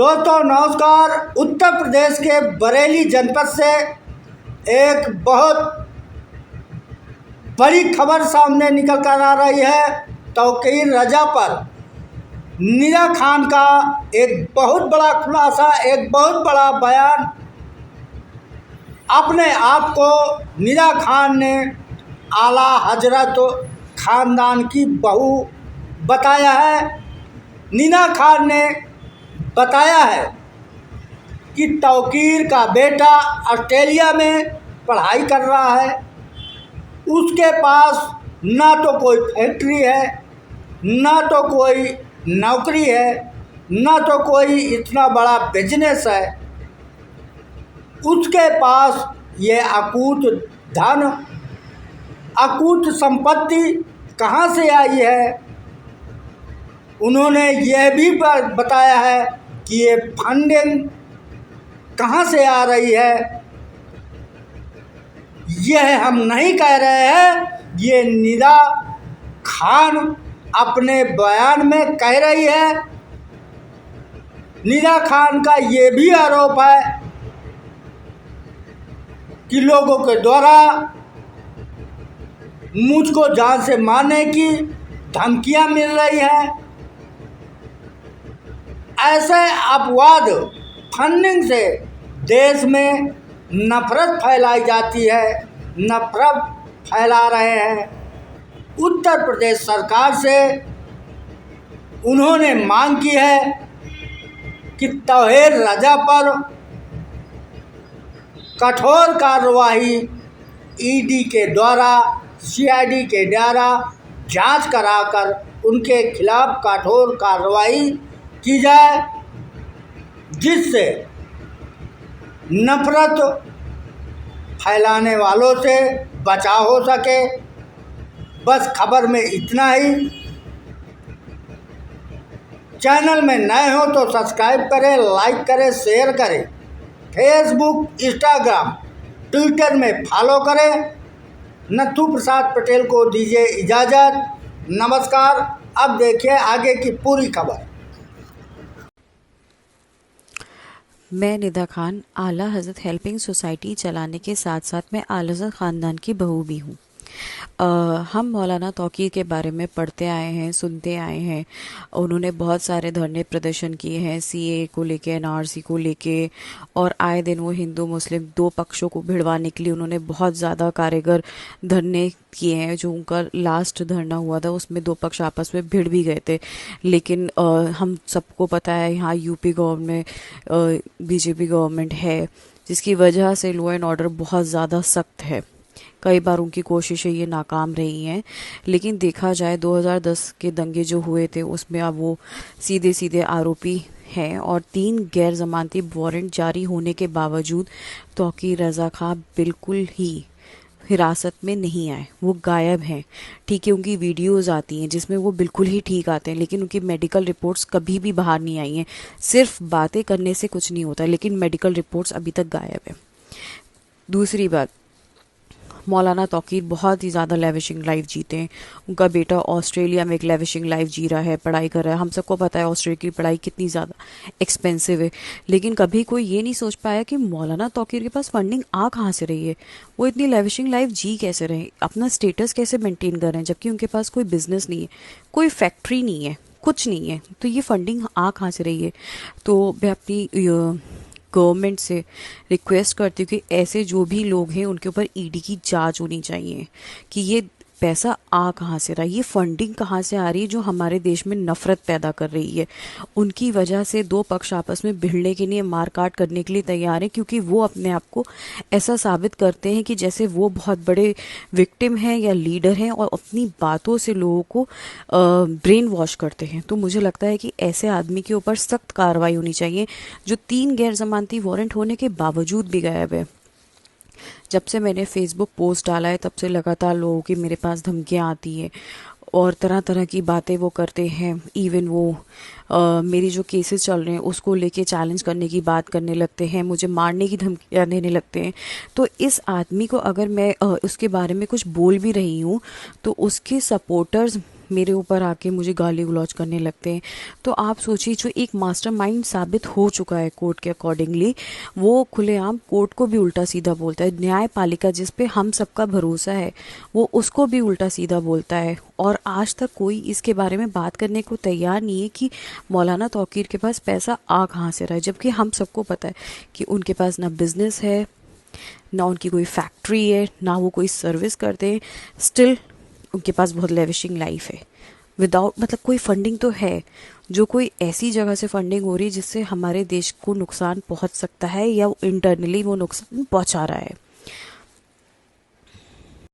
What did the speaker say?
दोस्तों नमस्कार। उत्तर प्रदेश के बरेली जनपद से एक बहुत बड़ी खबर सामने निकल कर आ रही है। तौकीर रजा पर निदा खान का एक बहुत बड़ा खुलासा, एक बहुत बड़ा बयान। अपने आप को निदा खान ने आला हजरत ख़ानदान की बहू बताया है। निदा खान ने बताया है कि तौकीर का बेटा ऑस्ट्रेलिया में पढ़ाई कर रहा है। उसके पास ना तो कोई फैक्ट्री है, ना तो कोई नौकरी है, ना तो कोई इतना बड़ा बिजनेस है। उसके पास ये अकूत धन, अकूत संपत्ति कहाँ से आई है। उन्होंने यह भी बताया है कि ये फंडिंग कहाँ से आ रही है। यह हम नहीं कह रहे हैं, ये निदा खान अपने बयान में कह रही है। निदा खान का ये भी आरोप है कि लोगों के द्वारा मुझको जान से मारने की धमकियां मिल रही हैं। ऐसे अपवाद फंडिंग से देश में नफरत फैलाई जाती है, नफरत फैला रहे हैं। उत्तर प्रदेश सरकार से उन्होंने मांग की है कि तौकीर रजा पर कठोर कार्रवाई ईडी के द्वारा, सीआईडी के द्वारा जांच कराकर उनके खिलाफ कठोर कार्रवाई की जाए, जिससे नफरत फैलाने वालों से बचाव हो सके। बस खबर में इतना ही। चैनल में नए हो तो सब्सक्राइब करें, लाइक करें, शेयर करें। फेसबुक, इंस्टाग्राम, ट्विटर में फॉलो करें। नथु प्रसाद पटेल को दीजिए इजाज़त। नमस्कार। अब देखिए आगे की पूरी खबर। मैं निदा खान आला हज़रत हेल्पिंग सोसाइटी चलाने के साथ साथ मैं आला हज़रत ख़ानदान की बहू भी हूँ। हम मौलाना तौकीर के बारे में पढ़ते आए हैं, सुनते आए हैं। उन्होंने बहुत सारे धरने प्रदर्शन किए हैं सीए को लेके, एनआरसी को लेके, और आए दिन वो हिंदू मुस्लिम दो पक्षों को भिड़वाने के लिए उन्होंने बहुत ज़्यादा कारगर धरने किए हैं। जो उनका लास्ट धरना हुआ था उसमें दो पक्ष आपस में भिड़ भी गए थे। लेकिन हम सबको पता है यहाँ यूपी गवर्नमेंट, बीजेपी गवर्नमेंट है, जिसकी वजह से लॉ एंड ऑर्डर बहुत ज़्यादा सख्त है। कई बार उनकी कोशिशें ये नाकाम रही हैं। लेकिन देखा जाए 2010 के दंगे जो हुए थे उसमें अब वो सीधे सीधे आरोपी हैं, और 3 गैर जमानती वारंट जारी होने के बावजूद तौकीर रजा खां बिल्कुल ही हिरासत में नहीं आए। वो गायब हैं। ठीक है, उनकी वीडियोस आती हैं जिसमें वो बिल्कुल ही ठीक आते हैं, लेकिन उनकी मेडिकल रिपोर्ट्स कभी भी बाहर नहीं आई हैं। सिर्फ बातें करने से कुछ नहीं होता, लेकिन मेडिकल रिपोर्ट्स अभी तक गायब है। दूसरी बात, मौलाना तौकीर बहुत ही ज़्यादा लेविशिंग लाइफ जीते हैं। उनका बेटा ऑस्ट्रेलिया में एक लेविशिंग लाइफ जी रहा है, पढ़ाई कर रहा है। हम सबको पता है ऑस्ट्रेलिया की पढ़ाई कितनी ज़्यादा एक्सपेंसिव है। लेकिन कभी कोई ये नहीं सोच पाया कि मौलाना तौकीर के पास फंडिंग आ कहाँ से रही है, वो इतनी लेविशिंग लाइफ जी कैसे रहे, अपना स्टेटस कैसे मेंटेन कर रहे हैं, जबकि उनके पास कोई बिजनेस नहीं है, कोई फैक्ट्री नहीं है, कुछ नहीं है। तो ये फंडिंग आ कहाँ से रही है। तो मैं अपनी गवर्नमेंट से रिक्वेस्ट करती हूँ कि ऐसे जो भी लोग हैं उनके ऊपर ईडी की जांच होनी चाहिए कि ये पैसा आ कहाँ से रहा है, ये फंडिंग कहाँ से आ रही है जो हमारे देश में नफरत पैदा कर रही है। उनकी वजह से दो पक्ष आपस में भिड़ने के लिए, मारकाट करने के लिए तैयार हैं, क्योंकि वो अपने आप को ऐसा साबित करते हैं कि जैसे वो बहुत बड़े विक्टिम हैं या लीडर हैं, और अपनी बातों से लोगों को ब्रेन वॉश करते हैं। तो मुझे लगता है कि ऐसे आदमी के ऊपर सख्त कार्रवाई होनी चाहिए जो 3 गैर जमानती वारंट होने के बावजूद भी गायब है। जब से मैंने फेसबुक पोस्ट डाला है तब से लगातार लोगों की मेरे पास धमकियाँ आती हैं और तरह तरह की बातें वो करते हैं। इवन वो मेरी जो केसेस चल रहे हैं उसको लेके चैलेंज करने की बात करने लगते हैं, मुझे मारने की धमकियाँ देने लगते हैं। तो इस आदमी को अगर मैं उसके बारे में कुछ बोल भी रही हूँ तो उसके सपोर्टर्स मेरे ऊपर आके मुझे गाली गलौज करने लगते हैं। तो आप सोचिए, जो एक मास्टरमाइंड साबित हो चुका है कोर्ट के अकॉर्डिंगली, वो खुलेआम कोर्ट को भी उल्टा सीधा बोलता है। न्यायपालिका जिस पे हम सबका भरोसा है, वो उसको भी उल्टा सीधा बोलता है। और आज तक कोई इसके बारे में बात करने को तैयार नहीं है कि मौलाना तौकीर के पास पैसा आ कहाँ से रहा है, जबकि हम सबको पता है कि उनके पास ना बिजनेस है, ना उनकी कोई फैक्ट्री है, ना वो कोई सर्विस करते हैं। स्टिल उनके पास बहुत लेविशिंग लाइफ है। विदाउट मतलब कोई फंडिंग तो है, जो कोई ऐसी जगह से फंडिंग हो रही है जिससे हमारे देश को नुकसान पहुंच सकता है, या इंटरनली वो नुकसान पहुंचा रहा है।